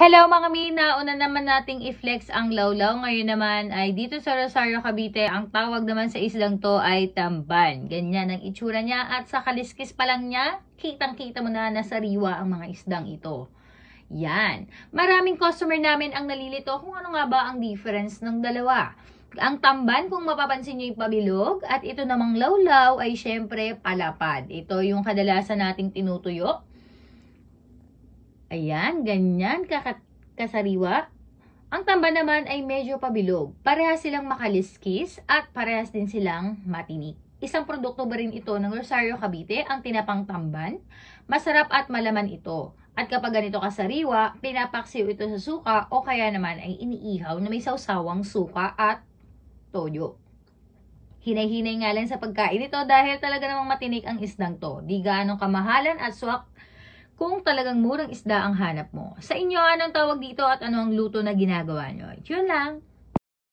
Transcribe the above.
Hello mga mina, una naman nating i-flex ang lawlaw. Ngayon naman ay dito sa Rosario, Cavite, ang tawag naman sa islang to ay tamban. Ganyan ang itsura niya at sa kaliskis pa lang niya, kitang-kita mo na nasariwa ang mga isdang ito. Yan. Maraming customer namin ang nalilito kung ano nga ba ang difference ng dalawa. Ang tamban, kung mapapansin nyo, yung pabilog, at ito namang lawlaw ay syempre palapad. Ito yung kadalasan nating tinutuyo. Ayan, ganyan kasariwa. Ang tamba naman ay medyo pabilog. Parehas silang makaliskis at parehas din silang matinik. Isang produkto ba rin ito ng Rosario, Cavite, ang tinapang tamban? Masarap at malaman ito. At kapag ganito kasariwa, pinapaksiw ito sa suka o kaya naman ay iniihaw na may sawsawang suka at toyo. Hinay-hinay nga lang sa pagkain ito dahil talaga namang matinik ang isdang to. Di gaanong kamahalan at swak kung talagang murang isda ang hanap mo. Sa inyo, anong tawag dito at ano ang luto na ginagawa nyo? Yun lang.